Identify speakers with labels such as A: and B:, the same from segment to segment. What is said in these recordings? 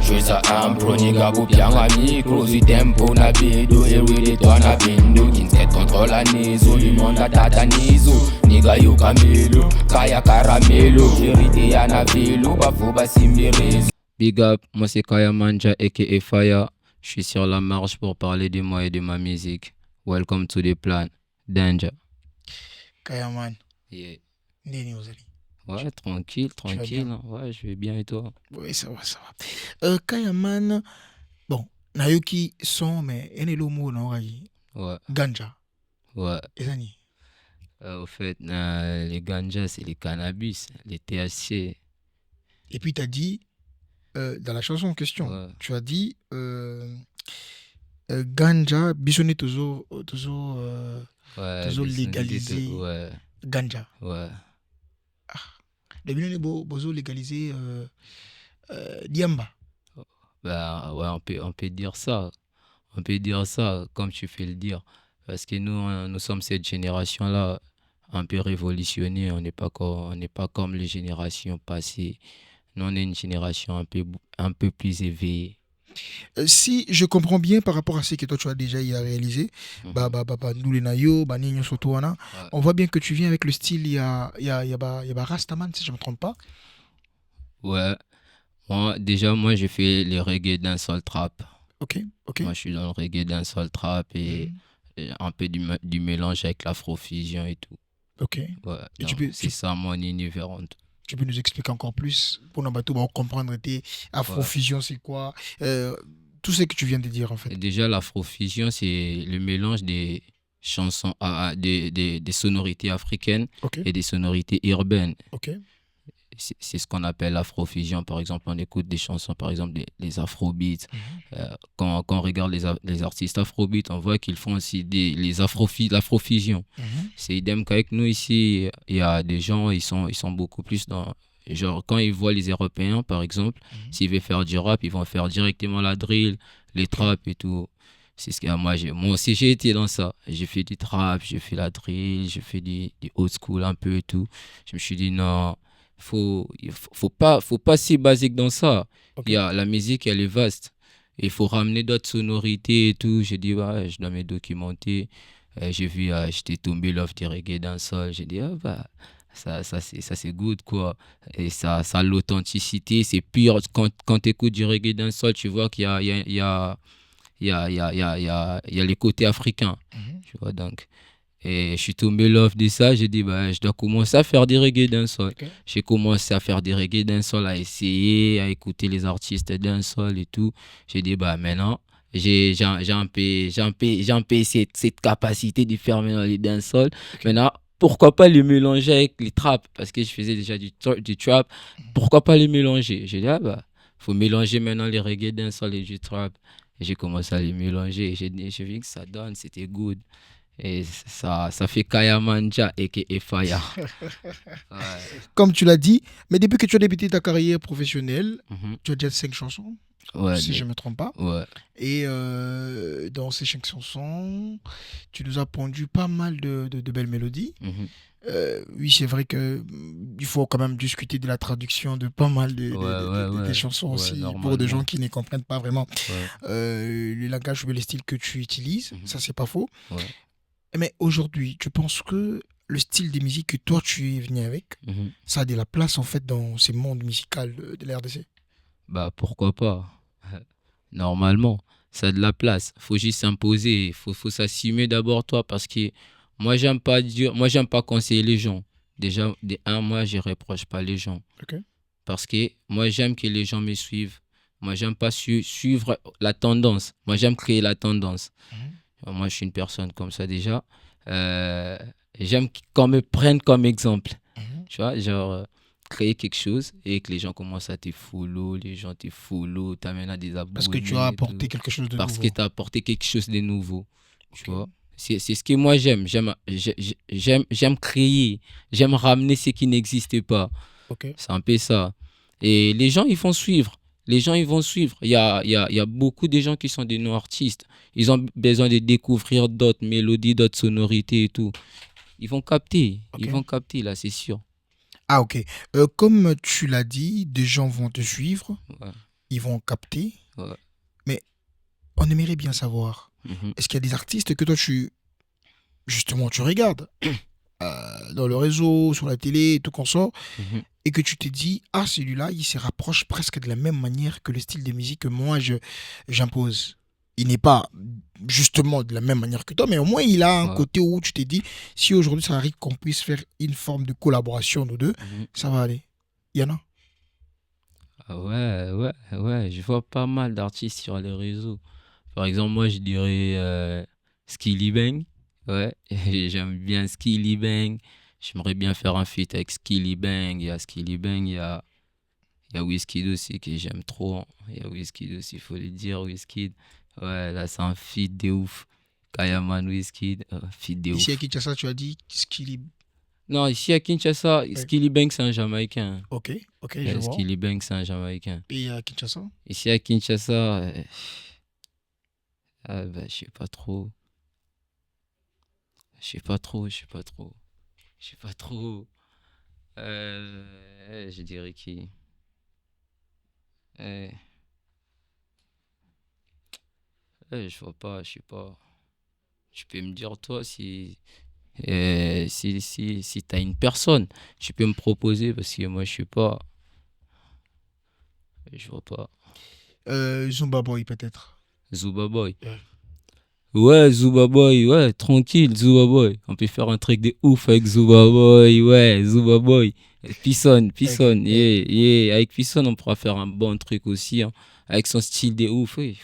A: Chwesa ampro nigga bupianga micro Si tempo na bido Ewili twana bindu Kinsket controla nizo Limonda tata nizo Nigga yu kamilo Kaya caramelo Kirite ya na vilo Bafuba simbirizo.
B: Big up, moi c'est Kaya Manja aka Fire. Je suis sur la marche pour parler de moi et de ma musique. Welcome to the plan. Danger.
C: Kayaman,
B: Yeah.
C: Nini Ozali.
B: Ouais, tranquille.
C: bien?
B: Hein. Ouais, je vais bien et toi?
C: Oui, ça va. Kayaman, bon, Nayoki son, mais il y a le mot, non,
B: Ouais,
C: Ganja.
B: ouais.
C: Et ça, ni.
B: Au fait, les ganja, c'est les cannabis, les THC.
C: Et puis, tu as dit, dans la chanson en question,
B: Ouais.
C: tu as dit, Ganja, Bissonné toujours
B: Ouais,
C: toujours
B: les
C: légalisé.
B: Ouais,
C: Ganja.
B: ouais.
C: Le Bissonné bozo légalisé Diamba.
B: Bah, ouais, on peut dire ça. On peut dire ça, comme tu fais le dire. Parce que nous sommes cette génération-là, un peu révolutionnée. On n'est pas comme les générations passées. Nous, on est une génération un peu plus éveillée.
C: Si je comprends bien par rapport à ce que toi tu as déjà réalisé, nous les nayo, Nino Sotoana,
B: Ouais.
C: on voit bien que tu viens avec le style, il y a Rastaman, si je ne me trompe pas.
B: Ouais. Moi, j'ai fait les reggae dancehall trap.
C: Ok.
B: Moi, je suis dans le reggae dancehall trap et un peu du mélange avec l'afrofusion et tout.
C: Ok.
B: Ouais.
C: Et
B: Donc, c'est ça mon univers en tout.
C: Tu peux nous expliquer encore plus pour nous comprendre Afrofusion, c'est quoi, tout ce que tu viens de dire en fait.
B: Et déjà, l'afrofusion, c'est le mélange des chansons, des sonorités africaines
C: Ok.
B: et des sonorités urbaines.
C: Ok.
B: C'est ce qu'on appelle l'afrofusion. Par exemple, on écoute des chansons, par exemple, les afrobeats. Quand on regarde les artistes afrobeats, on voit qu'ils font aussi l'afrofusion. C'est idem qu'avec nous ici, il y a des gens, ils sont beaucoup plus dans... Genre, quand ils voient les Européens, par exemple, s'ils veulent faire du rap, ils vont faire directement la drill, les traps et tout. C'est ce que moi aussi, j'ai été dans ça. J'ai fait du trap, j'ai fait la drill, j'ai fait du old school un peu et tout. Je me suis dit, non... Faut pas si basique dans ça.
C: Okay.
B: La musique, elle est vaste. Il faut ramener d'autres sonorités et tout. J'ai dit, ouais, je dois me documenter. J'ai vu, j'étais tombé l'offre du reggae dancehall. J'ai dit, ça c'est good, quoi. Et ça a l'authenticité, c'est pur. Quand tu écoutes du reggae dancehall, tu vois qu'il y a les côtés africains. Tu vois, donc... Et je suis tombé l'offre de ça, j'ai dit, je dois commencer à faire des reggae dancehall. Okay. J'ai commencé à faire des reggae dancehall, à essayer, à écouter les artistes dancehall et tout. J'ai dit, maintenant, j'ai un peu cette capacité de faire maintenant les dancehall. Okay. Maintenant, pourquoi pas les mélanger avec les traps? Parce que je faisais déjà du trap. Pourquoi pas les mélanger? J'ai dit, faut mélanger maintenant les reggae dancehall et du trap. Et j'ai commencé à les mélanger. J'ai vu que ça donne, c'était good. Et ça fait Kaya Manja aka Fire. Ouais.
C: Comme tu l'as dit, mais depuis que tu as débuté ta carrière professionnelle, tu as déjà 5 chansons, si je ne me trompe pas.
B: Ouais.
C: Et dans ces 5 chansons, tu nous as pondu pas mal de belles mélodies. Oui, c'est vrai qu'il faut quand même discuter de la traduction de pas mal des chansons aussi, pour des gens qui ne comprennent pas vraiment le langage ou le style que tu utilises. Ça, c'est pas faux.
B: Ouais.
C: Mais aujourd'hui, tu penses que le style de musique que toi tu es venu avec, ça a de la place en fait dans ce monde musical de l'RDC?
B: Pourquoi pas? Normalement, ça a de la place. Faut juste s'imposer, faut s'assumer d'abord toi, parce que moi j'aime pas conseiller les gens. Déjà, moi je reproche pas les gens.
C: Okay.
B: Parce que moi j'aime que les gens me suivent. Moi j'aime pas suivre la tendance. Moi j'aime créer la tendance. Moi, je suis une personne comme ça déjà. J'aime qu'on me prenne comme exemple. Tu vois, genre, créer quelque chose et que les gens commencent à te follow, t'amènes à des abonnés.
C: Parce que tu as apporté quelque chose de nouveau.
B: Parce que tu as apporté quelque chose de nouveau. Okay. Tu vois, c'est ce que moi j'aime. J'aime créer. J'aime ramener ce qui n'existait pas.
C: Okay.
B: C'est un peu ça. Et les gens, ils vont suivre. Ils vont suivre. Il y a beaucoup de gens qui sont des non-artistes. Ils ont besoin de découvrir d'autres mélodies, d'autres sonorités et tout. Ils vont capter. Okay. Ils vont capter, là, c'est sûr.
C: Ah, ok. Comme tu l'as dit, des gens vont te suivre.
B: Ouais.
C: ils vont capter.
B: Ouais.
C: Mais on aimerait bien savoir, est-ce qu'il y a des artistes que toi, justement, tu regardes dans le réseau, sur la télé, tout qu'on sort, et que tu te dis, ah, celui-là, il se rapproche presque de la même manière que le style de musique que moi, j'impose. Il n'est pas justement de la même manière que toi, mais au moins, il a un côté où tu te dis, si aujourd'hui, ça arrive qu'on puisse faire une forme de collaboration, nous deux, ça va aller. Il y en a.
B: Ouais, je vois pas mal d'artistes sur les réseaux. Par exemple, moi, je dirais Skilly Bang. Ouais, j'aime bien Skilly Bang. J'aimerais bien faire un feat avec Skilly Bang. Il y a Skilly Bang, il y a Wizkid aussi que j'aime trop. Il y a Wizkid aussi, il faut le dire, Wizkid. Ouais, là, c'est un feat de ouf. Kayaman Wizkid, feat de ouf.
C: Ici à Kinshasa, tu as dit Skilly.
B: Non, ici à Kinshasa, Skilly Bang, c'est un Jamaïcain.
C: Ok, je vois.
B: Skilly Bang, c'est un Jamaïcain.
C: Et à Kinshasa?
B: Ici à Kinshasa, je sais pas trop. Je dirais qui. Je vois pas, je sais pas. Tu peux me dire, toi, si t'as une personne, tu peux me proposer parce que moi, je sais pas. Je vois pas.
C: Zumba Boy, peut-être.
B: Zumba Boy. Ouais, Zumba Boy, ouais, tranquille, Zumba Boy. On peut faire un truc de ouf avec Zumba Boy, ouais, Zumba Boy. Pisson, yeah. Avec Pisson, on pourra faire un bon truc aussi, hein. Avec son style de ouf, oui.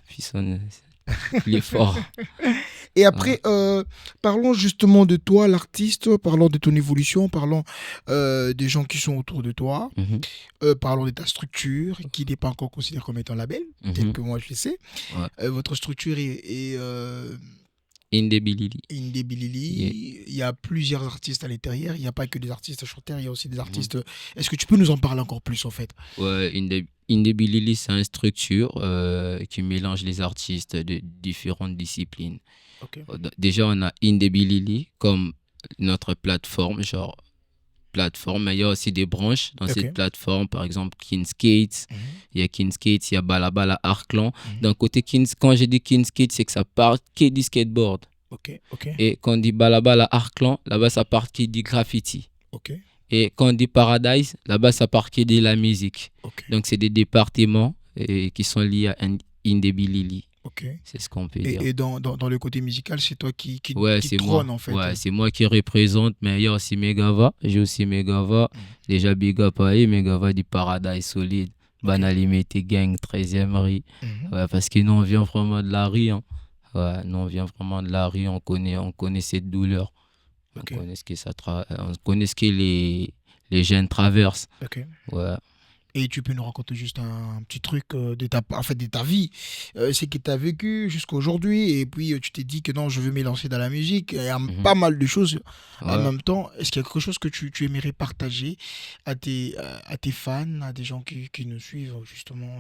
B: Pisson, il est fort.
C: Et après, parlons justement de toi, l'artiste, parlons de ton évolution, parlons des gens qui sont autour de toi, parlons de ta structure, qui n'est pas encore considérée comme étant label, tel que moi je le sais. Ouais. Votre structure est
B: Indébilili.
C: Yeah. Il y a plusieurs artistes à l'intérieur, il n'y a pas que des artistes chanteurs, il y a aussi des artistes... Est-ce que tu peux nous en parler encore plus en fait?
B: Ouais, Indébilili, c'est une structure qui mélange les artistes de différentes disciplines. Okay. Déjà, on a Indébilili comme notre plateforme, mais il y a aussi des branches dans cette plateforme, par exemple Kinskates, il y a Kinskates, il y a Balabala Arklan. D'un côté, quand je dis Kinskates, c'est que ça part que du skateboard. Et quand on dit Balabala Arklan, là-bas, ça part que du graffiti. Et quand on dit Paradise, là-bas, ça part que de la musique. Donc, c'est des départements qui sont liés à Indébilili. C'est ce qu'on peut dire.
C: Et dans le côté musical, c'est toi qui
B: trône
C: en fait.
B: Ouais, c'est moi qui représente, mais il y a aussi Megava. J'ai aussi Megava. Déjà Big Up à Megava du Paradise Solide. Banalimete Gang, 13e rue. Ouais, parce que nous, on vient vraiment de la rue. Hein. Ouais, nous, on vient vraiment de la rue. On connaît cette douleur. On connaît ce que on connaît ce que les jeunes traversent. Ouais.
C: Et tu peux nous raconter juste un petit truc de ta vie, ce que tu as vécu jusqu'à aujourd'hui, et puis tu t'es dit que non, je veux m'élancer dans la musique. Il y a pas mal de choses en même temps. Est-ce qu'il y a quelque chose que tu aimerais partager à tes fans, à des gens qui nous suivent justement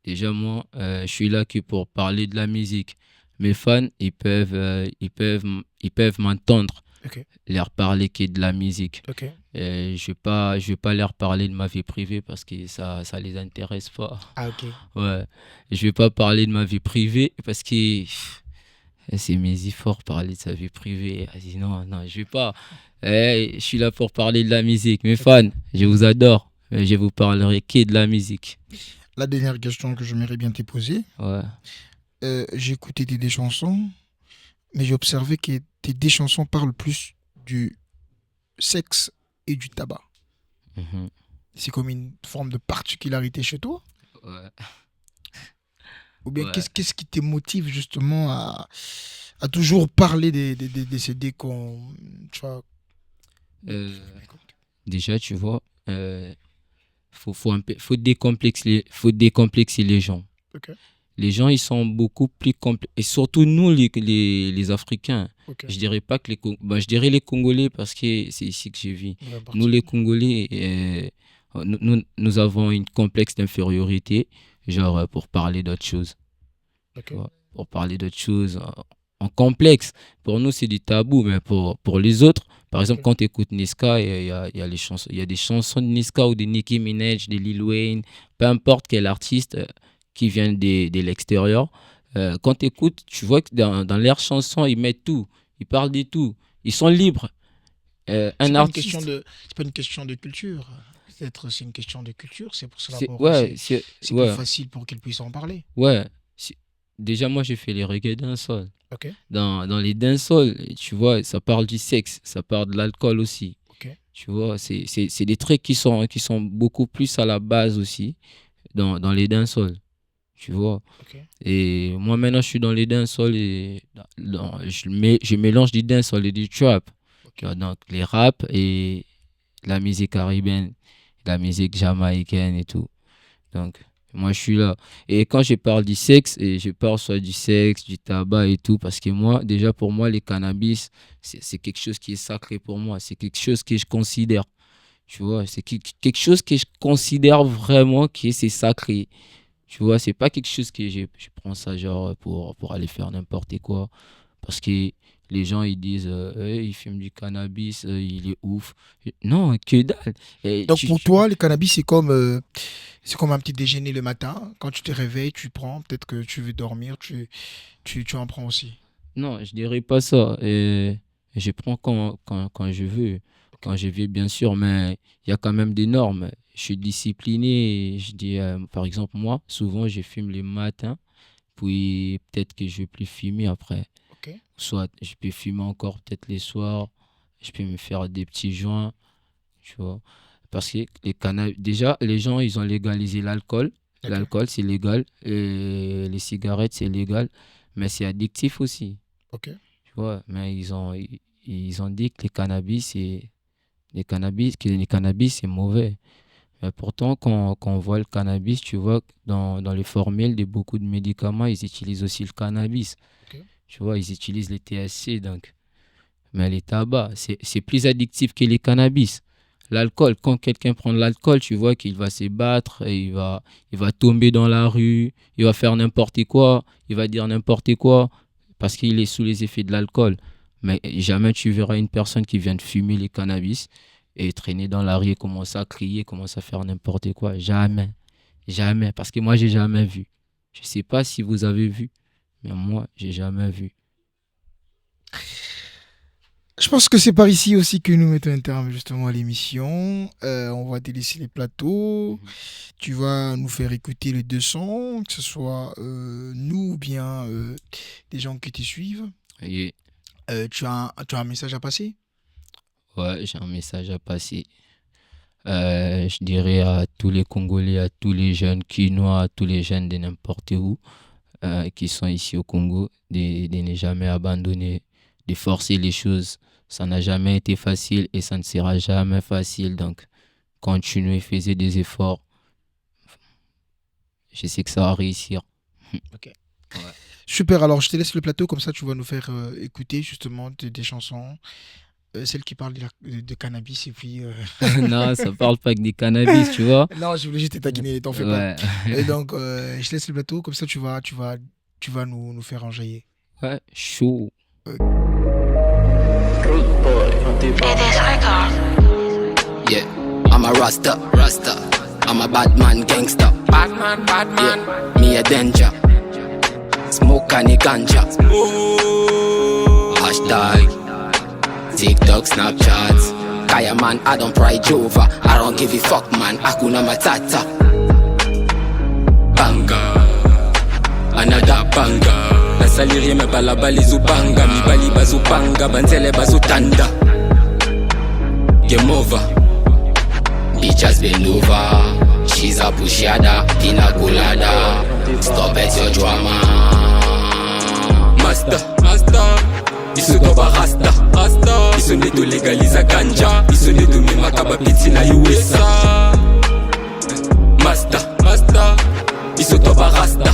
B: Déjà, moi, je suis là que pour parler de la musique. Mes fans, ils peuvent m'entendre. Leur parler que de la musique. Je vais pas leur parler de ma vie privée parce que ça les intéresse pas. Ouais. Je vais pas parler de ma vie privée parce que c'est mes efforts parler de sa vie privée. Non, je vais pas. Je suis là pour parler de la musique. Mes fans, je vous adore. Je vous parlerai que de la musique.
C: La dernière question que j'aimerais bien te poser.
B: Ouais.
C: J'ai écouté des chansons, mais j'ai observé que tes deux chansons parlent plus du sexe et du tabac. C'est comme une forme de particularité chez toi?
B: Ouais.
C: Ou bien qu'est-ce qui te motive justement à toujours parler des CD qu'on...
B: Déjà, tu vois, faut décomplexer les gens. Les gens, ils sont beaucoup plus complexes. Et surtout nous, les Africains. Je dirais pas que je dirais les Congolais parce que c'est ici que je vis. Nous, les Congolais, nous avons une complexe d'infériorité, pour parler d'autres choses. Pour parler d'autres choses en complexe. Pour nous, c'est du tabou, mais pour les autres, Par exemple, quand tu écoutes Niska, il y a il y a des chansons de Niska ou de Nicki Minaj, de Lil Wayne, peu importe quel artiste qui vient de l'extérieur. Quand tu écoutes, tu vois que dans leurs chansons, ils mettent tout. Ils parlent de tout. Ils sont libres. Un artiste.
C: C'est pas une question de culture. Peut-être c'est une question de culture. C'est pour cela que c'est
B: ouais.
C: plus facile pour qu'ils puissent en parler.
B: Ouais. Déjà, moi, j'ai fait les reggae dancehall.
C: Ok.
B: Dans les dancehall, tu vois, ça parle du sexe, ça parle de l'alcool aussi.
C: Ok.
B: Tu vois, c'est des trucs qui sont beaucoup plus à la base aussi dans les dancehall. Tu vois.
C: Ok.
B: Et moi, maintenant, je suis dans les dancehall et je mélange du dancehall et du trap.
C: Ok.
B: Donc, les raps et la musique caribéenne, la musique jamaïcaine et tout. Donc, moi, je suis là. Et quand je parle du sexe, et je parle soit du sexe, du tabac et tout, parce que moi, déjà, pour moi, les cannabis, c'est quelque chose qui est sacré pour moi. C'est quelque chose que je considère. Tu vois, c'est quelque chose que je considère vraiment que c'est sacré. Tu vois, c'est pas quelque chose que je prends ça genre pour aller faire n'importe quoi. Parce que les gens, ils disent, il fume du cannabis, il est ouf. Non, que dalle.
C: Donc pour toi, le cannabis, c'est comme un petit déjeuner le matin. Quand tu te réveilles, tu prends. Peut-être que tu veux dormir, tu en prends aussi.
B: Non, je dirais pas ça. Je prends quand je veux. Quand je veux, bien sûr, mais il y a quand même des normes. Je suis discipliné. Je dis, par exemple, moi, souvent, je fume le matin. Puis peut-être que je vais plus fumer après.
C: Ok.
B: Soit je peux fumer encore peut-être les soirs. Je peux me faire des petits joints. Tu vois. Parce que déjà, les gens, ils ont légalisé l'alcool.
C: Ok.
B: L'alcool, c'est légal. Et les cigarettes, c'est légal. Mais c'est addictif aussi.
C: Ok.
B: Tu vois. Mais ils ont dit que le cannabis, c'est mauvais. Mais pourtant, quand on voit le cannabis, tu vois, dans les formules de beaucoup de médicaments, ils utilisent aussi le cannabis.
C: Ok.
B: Tu vois, ils utilisent les THC, donc. Mais les tabacs, c'est plus addictif que les cannabis. L'alcool, quand quelqu'un prend de l'alcool, tu vois qu'il va se battre, et il va tomber dans la rue, il va faire n'importe quoi, il va dire n'importe quoi, parce qu'il est sous les effets de l'alcool. Mais jamais tu verras une personne qui vient de fumer les cannabis et traîner dans la rue et commencer à crier, commencer à faire n'importe quoi. Jamais. Jamais. Parce que moi, j'ai jamais vu. Je sais pas si vous avez vu, mais moi, j'ai jamais vu.
C: Je pense que c'est par ici aussi que nous mettons un terme justement à l'émission. On va délaisser les plateaux. Tu vas nous faire écouter les deux sons, que ce soit nous ou bien des gens qui te suivent.
B: Et,
C: Tu as un message à passer?
B: ouais, j'ai un message à passer. Je dirais à tous les Congolais, à tous les jeunes Kinois, à tous les jeunes de n'importe où qui sont ici au Congo, de ne jamais abandonner, de forcer les choses. Ça n'a jamais été facile et ça ne sera jamais facile. Donc, continuez, faites des efforts. Je sais que ça va réussir.
C: Ok. Ouais. Super, alors je te laisse le plateau, comme ça tu vas nous faire écouter justement des chansons. Celle qui parle de cannabis et puis...
B: Non, ça parle pas que du cannabis, tu vois.
C: Non, je voulais juste te taquiner, t'en fais
B: Ouais.
C: pas. Et donc, je laisse le plateau, comme ça tu vas nous faire enjailler.
B: Ouais, chaud.
A: Yeah, I'm a Rasta. I'm a bad man, gangster. Bad man. Yeah, me a danger. Smoke and ganja. Hashtag TikTok, Snapchat. Kaya man, I don't pry Jova. I don't give a fuck, man. Hakuna Matata. Banga, another banga. Nasaliri me bala bali zubanga. Mi bali bazupanga, banzele bazutanda. Game over. Bitch has been over. She's a pushiada, pina colada. Stop at your drama. Master. Iso doba rasta. Iso neto legaliza ganja. Iso neto mimakaba piti na USA. Master. Iso doba rasta.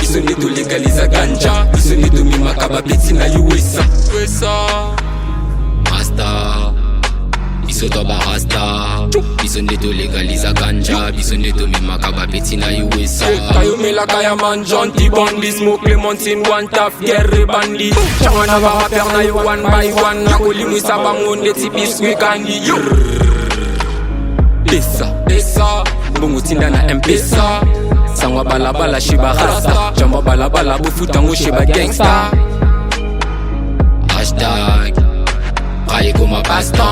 A: Iso neto legaliza ganja. Iso neto mimakaba piti na USA. Master. biso to barasta. Biso neto legaliza ganja, biso neto mimakaba peti na USA.
D: Kayo mela kaya man John T. Bondi, smoke Clementine, one tough, Gary Bandi. Chama na ba rapper na yo one by one. Nakuli mo sa bangon, leti biscuit candy. Desa, bungu tinda na M-Pesa. Sangwa balabala shiba rasta, jamba balabala bufutango shiba gangsta.
A: Hashtag Kaye kuma Pasta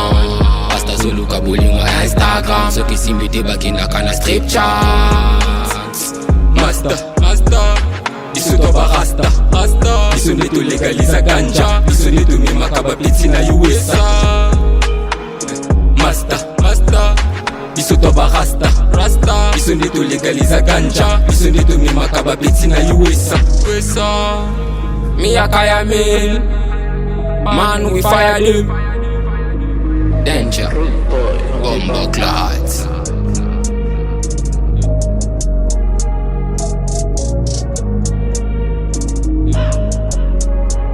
A: zulu kabulinga Instagram. So kisimbite bakinda kana strip charts.
D: Master biso to barasta. Biso neto legaliza ganja, biso neto mimakaba peti na USA. Master biso to barasta. Biso neto legaliza ganja, biso neto mimakaba peti na USA. Mia kaya mil, man we fire them.
A: Danger Bombo clots.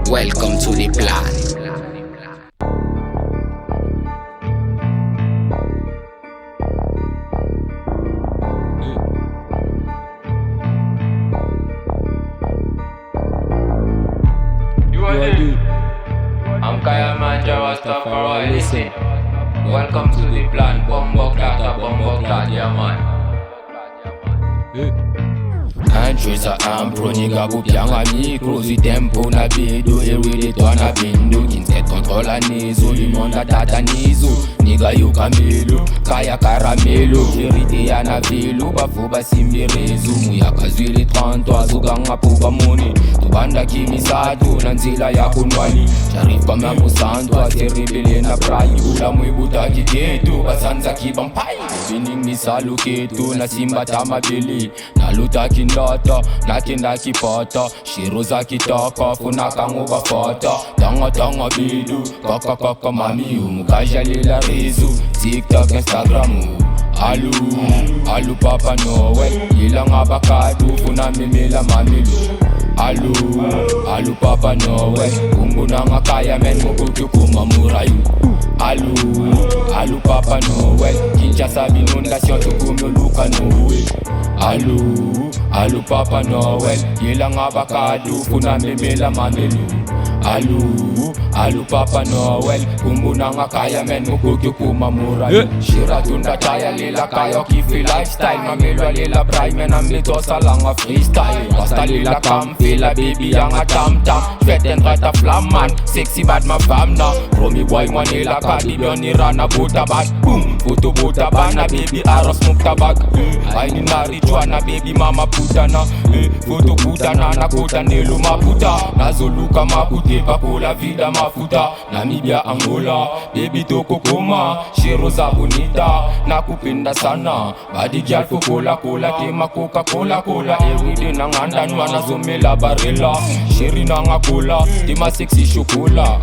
A: Welcome to the plan.
B: I'm Kaya Manja Rastafari, listen. Welcome to the plan, Bombo Clat, yeah man.
A: Anchoisa ampro nigga bupianga micro. Si tempo na bido, everyday to na bindo. Kinset controla nizo, limonda tata nizo. Nigga yu kamelo, kaya karamelo. Kirite ya na velo, bafuba simbirezu. Muyaka zwili 33, zuganga puba moni. Tubanda kimisato, nanzila ya kunwani. Sharif kama musanto, ateribele na prayi. Ula mwibuta kiketu, basanza kibampai. Bining misalu ketu, na simba tamabili. Naluta kindata, nakinda kipata. Shiro za kitaka, funaka nguba fata. Tanga bidu, kaka mami. Umukaja lila rezu, TikTok, Instagram. Alu Papa Noel. Ilang abakadu, funa mimila mamilu. Alu Papa Noel. Kumbuna nga kaya men mukutu kumamurayu. Alu Papa Noel. Kinshasa inondation tukumuluka Noel. Alu Papa Noel. Ilang abakadu, funa mimila mamilu. Alu Papa Noel. Kumbuna nga kaya men mukutu kumamurayu. Shira tunda chaya lila kaya kifi lifestyle. Mamelwa lila prime na mitosa langa freestyle. Basta lila kampila baby yang a tam. Vet en rata flamman, sexy bad ma fam na. Romy boy manila kadi bioni rana buta bag. Boom, puto buta bana baby aros mukta bag. Aini nari chwana baby mama puta na. Foto puta na nakuta nelu maputa. Nazuluka mapute pakola vida mafuta. Namibia Angola, baby toko koma. Shiro za bonita, nakupenda sana. Badi gyal fo cola tema Coca-Cola. Everyday nanganda nwa nazomela barela. Shiri nanga cola, tima sexy chocola.